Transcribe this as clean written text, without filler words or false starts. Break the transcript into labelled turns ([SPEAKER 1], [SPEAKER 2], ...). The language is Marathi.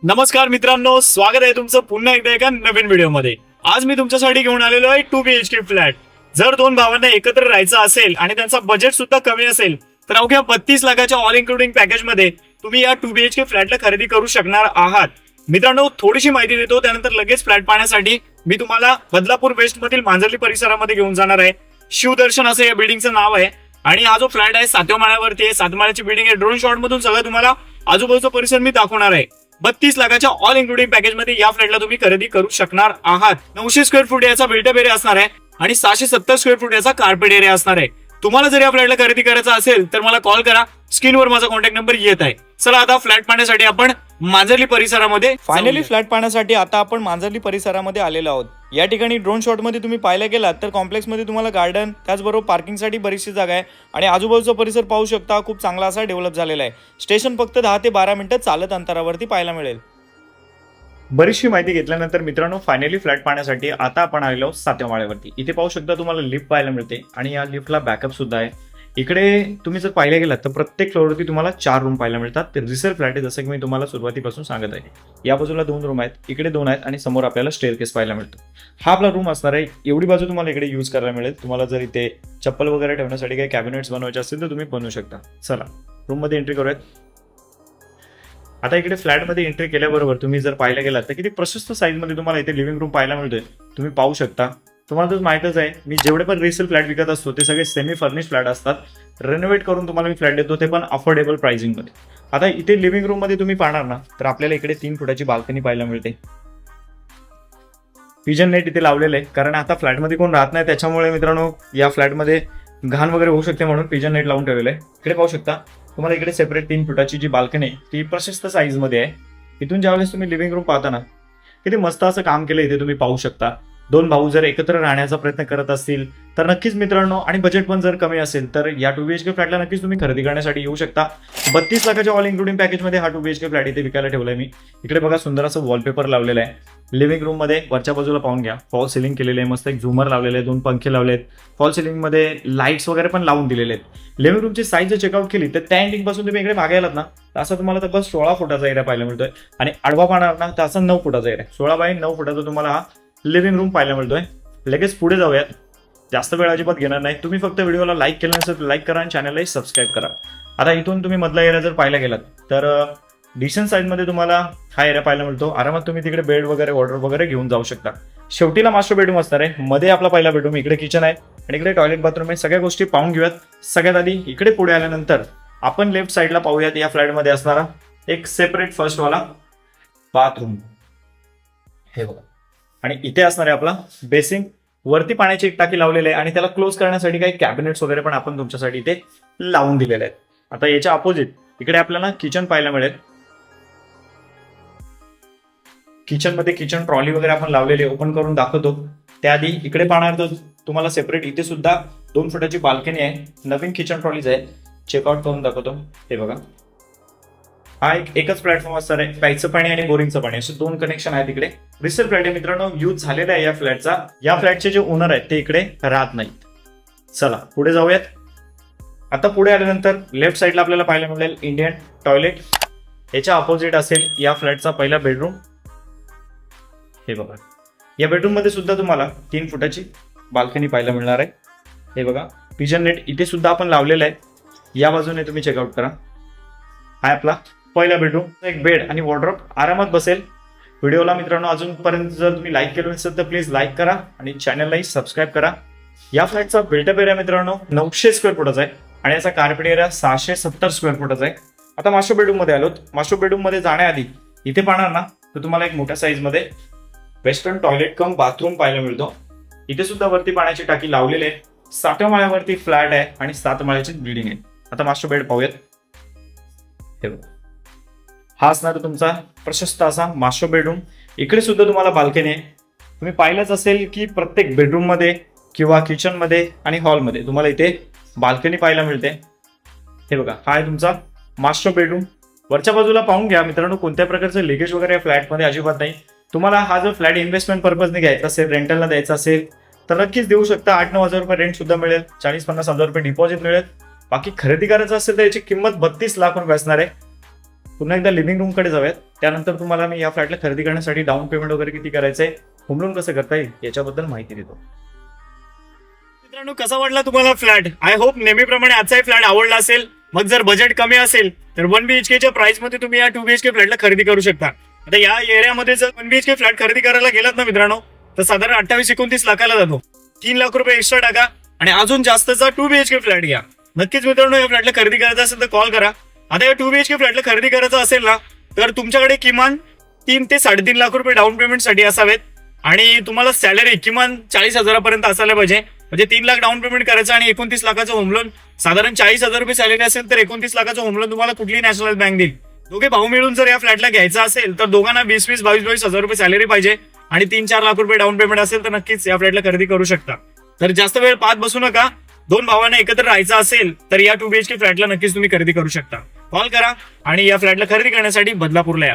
[SPEAKER 1] नमस्कार मित्रांनो, स्वागत आहे तुमचं पुन्हा एकदा एका नवीन व्हिडिओमध्ये। आज मी तुमच्यासाठी घेऊन आलेलो आहे 2 BHK फ्लॅट। जर दोन भावांना एकत्र राहायचं असेल आणि त्यांचा बजेट सुद्धा कमी असेल तर अवघ्या 32 लाखाच्या ऑल इन्क्लुडिंग पॅकेज मध्ये तुम्ही या 2 BHK फ्लॅटला खरेदी करू शकणार आहात। मित्रांनो, थोडीशी माहिती देतो, त्यानंतर लगेच फ्लॅट पाहण्यासाठी मी तुम्हाला बदलापूर वेस्ट मधील मांजर्ली परिसरामध्ये घेऊन जाणार आहे। शिवदर्शन असं या बिल्डिंगचं नाव आहे आणि हा जो फ्लॅट आहे 7व्या माळ्यावरती आहे। 7 माळ्याची बिल्डिंग आहे। ड्रोन शॉट मधून सगळं तुम्हाला आजूबाजूचा परिसर मी दाखवणार आहे। 32 लाखाच्या ऑल इन्क्लुडिंग पॅकेज मध्ये या फ्लॅटला तुम्ही खरेदी करू शकणार आहात। 900 स्क्वेअर फूट याचा बिल्टअप एरिया असणार आहे आणि 670 स्क्वेअर फूट याचा कार्पेट एरिया असणार आहे। तुम्हाला जर या फ्लॅटला खरेदी करायचा असेल तर मला कॉल करा, स्क्रीनवर माझा कॉन्टॅक्ट नंबर येत आहे। चला आता फ्लॅट पाहण्यासाठी आपण मांजर्ली परिसरामध्ये
[SPEAKER 2] फायनली फ्लॅट पाहण्यासाठी आता आपण मांजर्ली परिसरामध्ये आलेलो आहोत। या ठिकाणी ड्रोन शॉट मध्ये तुम्ही पाहायला गेलात तर कॉम्प्लेक्स मध्ये तुम्हाला गार्डन, त्याचबरोबर पार्किंगसाठी बरीचशी जागा आहे आणि आजूबाजूचा परिसर पाहू शकता, खूप चांगला असा डेव्हलप झालेला आहे। स्टेशन फक्त 10 ते 12 मिनिटं चालत अंतरावरती पाहायला मिळेल।
[SPEAKER 3] बरीचशी माहिती घेतल्यानंतर मित्रांनो फायनली फ्लॅट पाहण्यासाठी आता आपण आलेलो आहोत 7व्या माळ्यावरती। इथे पाहू शकता तुम्हाला लिफ्ट पाहायला मिळते आणि या लिफ्टला बॅकअप सुद्धा आहे। इकडे तुम्ही जर पाहिलं गेलात तर प्रत्येक फ्लोअरवरती तुम्हाला 4 रूम पाहायला मिळतात। ते रिसेल फ्लॅट आहे, जसं की मी तुम्हाला सुरुवातीपासून सांगत आहे। या बाजूला 2 रूम आहेत, इकडे 2 आहेत आणि समोर आपल्याला स्टेअरकेस पाहायला मिळतो। हा आपला रूम असणार आहे। एवढी बाजू तुम्हाला इकडे यूज करायला मिळेल। तुम्हाला जर इथे चप्पल वगैरे ठेवण्यासाठी काही कॅबिनेट्स बनवायचे असतील तर तुम्ही बनवू शकता। चला रूम मध्ये एंट्री करूयात। आता इकडे फ्लॅटमध्ये एंट्री केल्याबरोबर तुम्ही जर पाहायला गेलात तर किती प्रशस्त साईजमध्ये तुम्हाला इथे लिव्हिंग रूम पाहायला मिळतोय, तुम्ही पाहू शकता। तुम्हाला तर माहितच आहे, मी जेवढे पण रिसेल फ्लॅट विकत असतो ते सगळे सेमी फर्निश फ्लॅट असतात। रेनोव्हेट करून तुम्हाला मी फ्लॅट देतो, ते पण अफोर्डेबल प्राइसिंगमध्ये। आता इथे लिव्हिंग रूम मध्ये तुम्ही पाहणार ना तर आपल्याला इकडे 3 फुटाची बाल्कनी पाहायला मिळते। पिजन नेट इथे लावलेलं आहे, कारण आता फ्लॅटमध्ये कोण राहत नाही, त्याच्यामुळे मित्रांनो या फ्लॅटमध्ये घाण वगैरे होऊ शकते म्हणून पिजन नेट लावून ठेवलेलं आहे। इकडे पाहू शकता तुम्हाला इकडे सेपरेट 3 फुटाची जी बाल्कनी आहे ती प्रशस्त साईज मध्ये आहे। इथून ज्यावेळेस तुम्ही लिव्हिंग रूम पाहता ना, किती मस्त असं काम केलं इथे तुम्ही पाहू शकता। 2 भाऊ जर एकत्र राहण्याचा प्रयत्न करत असतील तर नक्कीच मित्रांनो, आणि बजेट पण जर कमी असेल तर या 2 BHK फ्लॅटला नक्कीच तुम्ही खरेदी करण्यासाठी येऊ शकता। 32 लाखाच्या ऑल इन्क्लुडिंग पॅकेजमध्ये हा 2 BHK फ्लॅट इथे विकायला ठेवलाय मी। इकडे बघा सुंदर असं वॉलपेपर लावलेलं आहे। लिव्हिंग रूम मध्ये वरच्या बाजूला पाहून घ्या, फॉल सिलिंग केलेले आहे, मस्त एक झुमर लावलेले आहे, 2 पंखे लावले आहेत। फॉल सिलिंग मध्ये लाईट्स वगैरे पण लावून दिलेले आहेत। लिव्हिंग रूमची साईज जर चेकआउट केली तर त्या एंडिंग पासून तुम्ही इकडे मागे आलात ना तर असं तुम्हाला तर बस 16 फुटाचा एरिया पाहायला मिळतोय आणि आडवा पाहणार ना तर असं 9 फुटाचा एरिया, 16 बाय 9 फुटाचा तुम्हाला हा लिव्हिंग रूम पाहायला मिळतोय। लगेच पुढे जाऊयात, जास्त वेळ अजिबात घेणार नाही। तुम्ही फक्त व्हिडिओला लाईक केलं नसेल तर लाईक करा आणि चॅनललाही सबस्क्राईब करा। आता इथून तुम्ही मधला एरिया जर पाहायला गेलात तर डिसेंट साईजमध्ये तुम्हाला हा एरिया पाहायला मिळतो। आरामात तुम्ही तिकडे बेड वगैरे, वॉर्डरोब वगैरे घेऊन जाऊ शकता। शेवटीला मास्टर बेडरूम असणार आहे, मध्ये आपला पहिला बेडरूम, इकडे किचन आहे आणि इकडे टॉयलेट बाथरूम आहे। सगळ्या गोष्टी पाहून घेऊयात। सगळ्यात आधी इकडे पुढे आल्यानंतर आपण लेफ्ट साईडला पाहूयात या फ्लॅटमध्ये असणारा एक सेपरेट फर्स्ट वाला बाथरूम, हे बघा। आणि इथे असणार आहे आपला बेसिंग, वरती पाण्याची एक टाकी लावलेली आहे आणि त्याला क्लोज करण्यासाठी काही कॅबिनेट्स वगैरे पण आपण तुमच्यासाठी इथे लावून दिलेले आहेत। आता याच्या अपोजिट इकडे आपल्याला किचन पाहायला मिळेल। किचन मध्ये किचन ट्रॉली वगैरे आपण लावलेली, ओपन करून दाखवतो। त्याआधी इकडे पाहणार तर तुम्हाला सेपरेट इथे सुद्धा 2 फुटाची बाल्कनी आहे, नवीन किचन ट्रॉलीज आहे, चेकआउट करून दाखवतो। हे बघा, हा एकच प्लॅटफॉर्म असणार आहे, प्यायचं पाणी आणि बोरिंगचं पाणी असे 2 कनेक्शन आहेत। इकडे रिसेल फ्लॅट आहे मित्रांनो, यूज झालेला आहे या फ्लॅटचा। या फ्लॅटचे जे ओनर आहेत ते इकडे राहत नाहीत। चला पुढे जाऊयात। आता पुढे आल्यानंतर लेफ्ट साईडला आपल्याला पाहायला मिळेल इंडियन टॉयलेट। याच्या अपोजिट असेल या फ्लॅटचा पहिला बेडरूम, हे बघा। या बेडरूम मध्ये सुद्धा तुम्हाला 3 फुटाची बाल्कनी पाहायला मिळणार आहे। हे बघा, पिजन नेट इथे सुद्धा आपण लावलेलं आहे, या बाजूने तुम्ही चेकआउट करा। हा आपला पहिला बेडरूम, एक बेड आणि वॉर्डरोब आरामात बसेल। व्हिडिओला मित्रांनो अजूनपर्यंत जर तुम्ही लाईक केलं नसेल तर प्लीज लाईक करा आणि चॅनललाही सबस्क्राईब करा। या फ्लॅटचा बिल्टअप एरिया मित्रांनो 900 स्क्वेअर फुटाचा आहे आणि याचा कार्पेट एरिया 670 स्क्वेअर फुटाचा आहे। आता मास्टर बेडरूम मध्ये आलोत। मास्टर बेडरूम मध्ये जाण्याआधी इथे पाहणार ना तर तुम्हाला एक मोठ्या साईज मध्ये वेस्टर्न टॉयलेट कम बाथरूम पाहायला मिळतो। इथे सुद्धा वरती पाण्याची टाकी लावलेली आहे। 7व्या माळ्यावरती फ्लॅट आहे आणि 7 माळ्याची बिल्डिंग आहे। आता मास्टर बेड पाहूयात। हे बघा, हा असणार तुमचा प्रशस्त असा मास्टर बेडरूम। इकडे सुद्धा तुम्हाला बाल्कनी आहे। तुम्ही पाहिलंच असेल की प्रत्येक बेडरूम मध्ये किंवा किचन मध्ये आणि हॉलमध्ये तुम्हाला इथे बाल्कनी पाहायला मिळते। हे बघा, हा आहे तुमचा मास्टर बेडरूम। वरच्या बाजूला पाहून घ्या मित्रांनो, कोणत्या प्रकारचं लिकेज वगैरे फ्लॅटमध्ये अजिबात नाही। तुम्हाला हा जर फ्लॅट इन्व्हेस्टमेंट पर्पजने घ्यायचा असेल, रेंटलला द्यायचा असेल तर नक्कीच देऊ शकता। 8-9 हजार रुपये रेंट सुद्धा मिळेल, 40-50 हजार रुपये डिपॉझिट मिळेल। बाकी खरेदी करायचं असेल तर याची किंमत 32 लाख रुपये असणार आहे। पुन्हा एकदा लिव्हिंग रूम कडे जाऊयात. त्यानंतर तुम्हाला मी या फ्लॅटला खरेदी करण्यासाठी डाऊन पेमेंट वगैरे किती करायचंय, होम लोन कसं करता येईल याच्याबद्दल माहिती देतो.
[SPEAKER 1] मित्रांनो, कसा वाटला तुम्हाला फ्लॅट? आय होप नेहमीप्रमाणे आजचाही फ्लॅट आवडला असेल. मग जर बजेट कमी असेल तर 1 BHKच्या प्राइस मध्ये तुम्ही या 2 BHK फ्लॅटला खरेदी करू शकता. आता या एरियामध्ये जर 1 BHK फ्लॅट खरेदी करायला गेलात ना मित्रांनो, तर साधारण 28-29 लाखाला जातो. 3 लाख रुपये एक्स्ट्रा टाका आणि अजून जास्तचा 2 BHK फ्लॅट घ्या. नक्कीच मित्रांनो, या फ्लॅटला खरेदी करायचं असेल तर कॉल करा. आता या 2 BHK फ्लॅटला खरेदी करायचं असेल ना, तर तुमच्याकडे किमान 3 ते 3.5 लाख रुपये डाऊन पेमेंटसाठी असावेत आणि तुम्हाला सॅलरी किमान 40,000पर्यंत असायला पाहिजे. म्हणजे 3 लाख डाऊन पेमेंट करायचं आणि 29 लाखाचं होम लोन. साधारण 40,000 रुपये सॅलरी असेल तर 29 लाखाचं होम लोन तुम्हाला कुठली नॅशनल बँक देईल. दोघे भाऊ मिळून जर या फ्लॅटला घ्यायचा असेल तर दोघांना 20-20, 22-22 हजार रुपये सॅलरी पाहिजे आणि 3-4 लाख रुपये डाऊन पेमेंट असेल तर नक्कीच या फ्लॅटला खरेदी करू शकता. तर जास्त वेळ पाहत बसू नका. 2 भावांना एकत्र राहायचं असेल तर या 2 BHK फ्लॅटला नक्कीच तुम्ही खरेदी करू शकता. कॉल करा आणि या फ्लॅटला खरेदी करण्यासाठी बदलापूरला या.